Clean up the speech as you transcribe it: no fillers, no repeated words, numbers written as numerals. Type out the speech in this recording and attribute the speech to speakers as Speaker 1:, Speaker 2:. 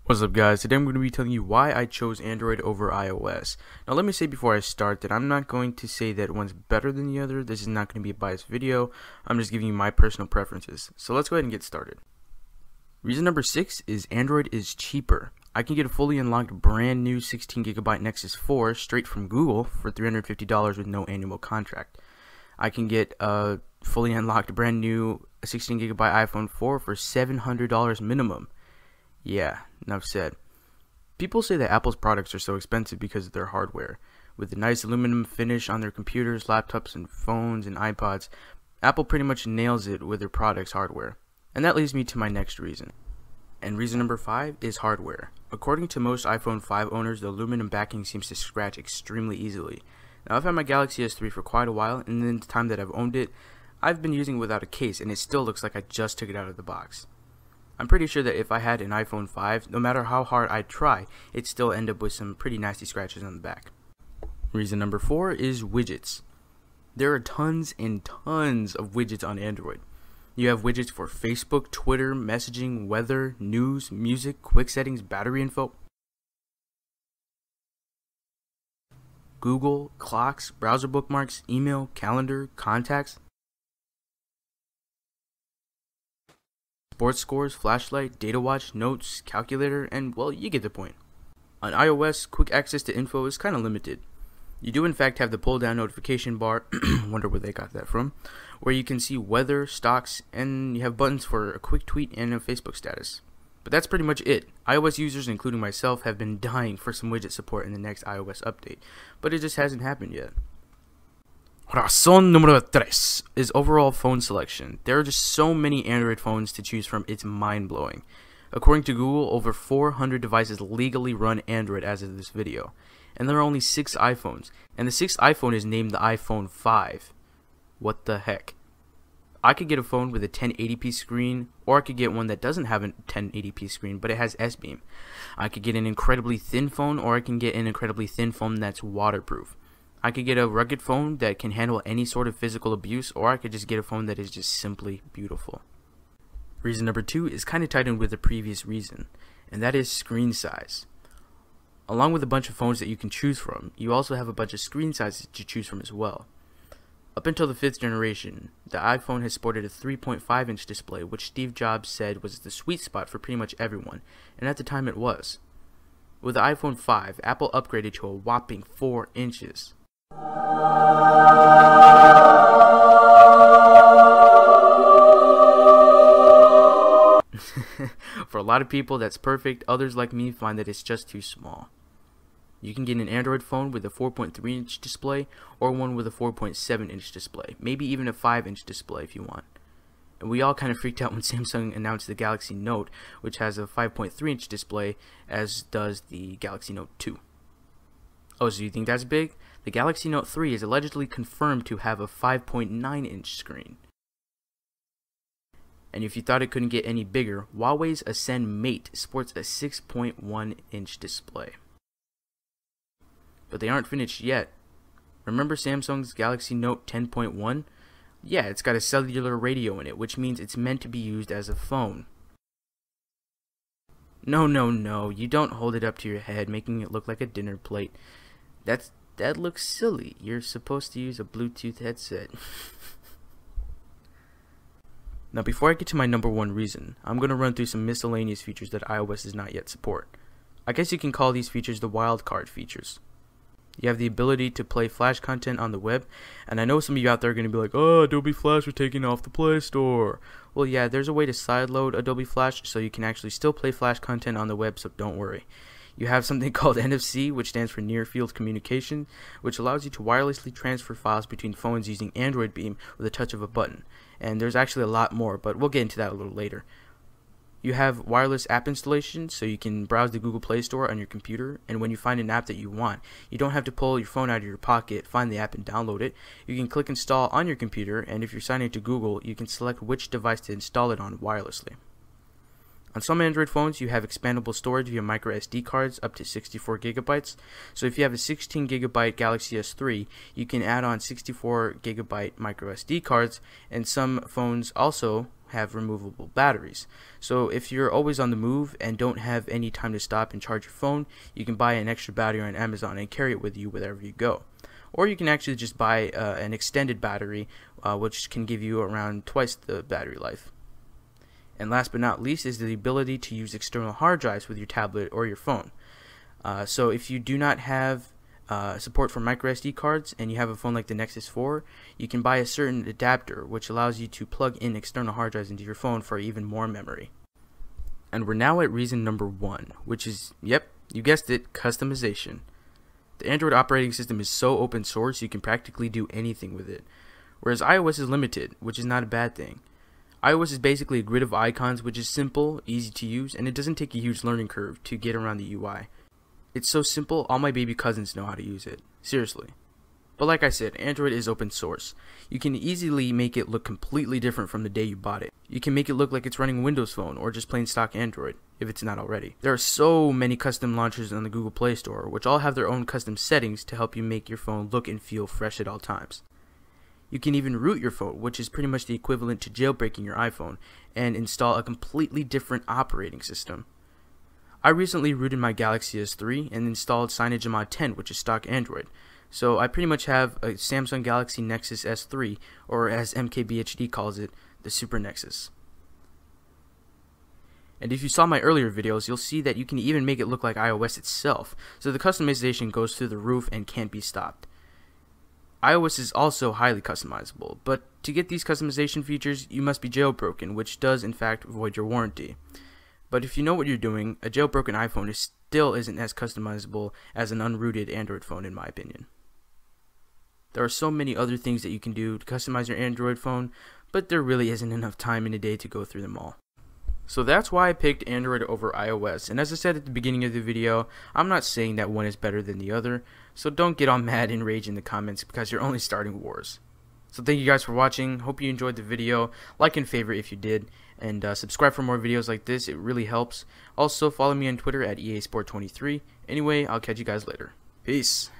Speaker 1: What's up, guys? Today I'm going to be telling you why I chose Android over iOS. Now let me say before I start that I'm not going to say that one's better than the other. This is not going to be a biased video. I'm just giving you my personal preferences. So let's go ahead and get started. Reason number 6 is Android is cheaper. I can get a fully unlocked brand new 16GB Nexus 4 straight from Google for $350 with no annual contract. I can get a fully unlocked brand new 16GB iPhone 4 for $700 minimum. Yeah, enough said. People say that Apple's products are so expensive because of their hardware. With the nice aluminum finish on their computers, laptops, and phones and iPods, Apple pretty much nails it with their products' hardware. And that leads me to my next reason. And reason number 5 is hardware. According to most iPhone 5 owners, the aluminum backing seems to scratch extremely easily. Now, I've had my Galaxy S3 for quite a while, and in the time that I've owned it, I've been using it without a case, and it still looks like I just took it out of the box. I'm pretty sure that if I had an iPhone 5, no matter how hard I'd try, it'd still end up with some pretty nasty scratches on the back. Reason number 4 is widgets. There are tons and tons of widgets on Android. You have widgets for Facebook, Twitter, messaging, weather, news, music, quick settings, battery info, Google, clocks, browser bookmarks, email, calendar, contacts, sports scores, flashlight, data watch, notes, calculator, and well, you get the point. On iOS, quick access to info is kind of limited. You do in fact have the pull down notification bar, wonder where they got that from, where you can see weather, stocks, and you have buttons for a quick tweet and a Facebook status. But that's pretty much it. iOS users, including myself, have been dying for some widget support in the next iOS update, but it just hasn't happened yet. Razón número 3 is overall phone selection. There are just so many Android phones to choose from, it's mind-blowing. According to Google, over 400 devices legally run Android as of this video. And there are only 6 iPhones. And the 6th iPhone is named the iPhone 5. What the heck? I could get a phone with a 1080p screen, or I could get one that doesn't have a 1080p screen, but it has S-Beam. I could get an incredibly thin phone, or I can get an incredibly thin phone that's waterproof. I could get a rugged phone that can handle any sort of physical abuse, or I could just get a phone that is just simply beautiful. Reason number 2 is kind of tied in with the previous reason, and that is screen size. Along with a bunch of phones that you can choose from, you also have a bunch of screen sizes to choose from as well. Up until the 5th generation, the iPhone has sported a 3.5-inch display, which Steve Jobs said was the sweet spot for pretty much everyone, and at the time it was. With the iPhone 5, Apple upgraded to a whopping 4 inches. For a lot of people that's perfect, others like me find that it's just too small. You can get an Android phone with a 4.3-inch display or one with a 4.7-inch display, maybe even a 5-inch display if you want. And we all kind of freaked out when Samsung announced the Galaxy Note, which has a 5.3-inch display, as does the Galaxy Note 2. Oh, so you think that's big? The Galaxy Note 3 is allegedly confirmed to have a 5.9-inch screen. And if you thought it couldn't get any bigger, Huawei's Ascend Mate sports a 6.1-inch display. But they aren't finished yet. Remember Samsung's Galaxy Note 10.1? Yeah, it's got a cellular radio in it, which means it's meant to be used as a phone. No, you don't hold it up to your head, making it look like a dinner plate. That looks silly. You're supposed to use a Bluetooth headset. Now, before I get to my number 1 reason, I'm going to run through some miscellaneous features that iOS does not yet support. I guess you can call these features the wildcard features. You have the ability to play Flash content on the web, and I know some of you out there are going to be like, oh, Adobe Flash was taken off the Play Store. Well, yeah, there's a way to sideload Adobe Flash, so you can actually still play Flash content on the web, so don't worry. You have something called NFC, which stands for Near Field Communication, which allows you to wirelessly transfer files between phones using Android Beam with a touch of a button. And there's actually a lot more, but we'll get into that a little later. You have wireless app installation, so you can browse the Google Play Store on your computer, and when you find an app that you want, you don't have to pull your phone out of your pocket, find the app, and download it. You can click install on your computer, and if you're signing into Google, you can select which device to install it on wirelessly. On some Android phones, you have expandable storage via micro SD cards up to 64 gigabytes. So if you have a 16 gigabyte Galaxy S3, you can add on 64 gigabyte micro SD cards, and some phones also have removable batteries. So if you're always on the move and don't have any time to stop and charge your phone, you can buy an extra battery on Amazon and carry it with you wherever you go. Or you can actually just buy an extended battery, which can give you around twice the battery life. And last but not least is the ability to use external hard drives with your tablet or your phone. So if you do not have support for microSD cards and you have a phone like the Nexus 4, you can buy a certain adapter which allows you to plug in external hard drives into your phone for even more memory. And we're now at reason number 1, which is, yep, you guessed it, customization. The Android operating system is so open source you can practically do anything with it, whereas iOS is limited, which is not a bad thing. iOS is basically a grid of icons which is simple, easy to use, and it doesn't take a huge learning curve to get around the UI. It's so simple, all my baby cousins know how to use it. Seriously. But like I said, Android is open source. You can easily make it look completely different from the day you bought it. You can make it look like it's running a Windows Phone or just plain stock Android, if it's not already. There are so many custom launchers on the Google Play Store, which all have their own custom settings to help you make your phone look and feel fresh at all times. You can even root your phone, which is pretty much the equivalent to jailbreaking your iPhone, and install a completely different operating system. I recently rooted my Galaxy S3 and installed CyanogenMod 10, which is stock Android. So I pretty much have a Samsung Galaxy Nexus S3, or as MKBHD calls it, the Super Nexus. And if you saw my earlier videos, you'll see that you can even make it look like iOS itself, so the customization goes through the roof and can't be stopped. iOS is also highly customizable, but to get these customization features, you must be jailbroken, which does in fact void your warranty. But if you know what you're doing, a jailbroken iPhone still isn't as customizable as an unrooted Android phone in my opinion. There are so many other things that you can do to customize your Android phone, but there really isn't enough time in a day to go through them all. So that's why I picked Android over iOS, and as I said at the beginning of the video, I'm not saying that one is better than the other, so don't get all mad and rage in the comments because you're only starting wars. So thank you guys for watching, hope you enjoyed the video, like and favorite if you did, and subscribe for more videos like this, it really helps. Also follow me on Twitter at EASport23. Anyway, I'll catch you guys later. Peace.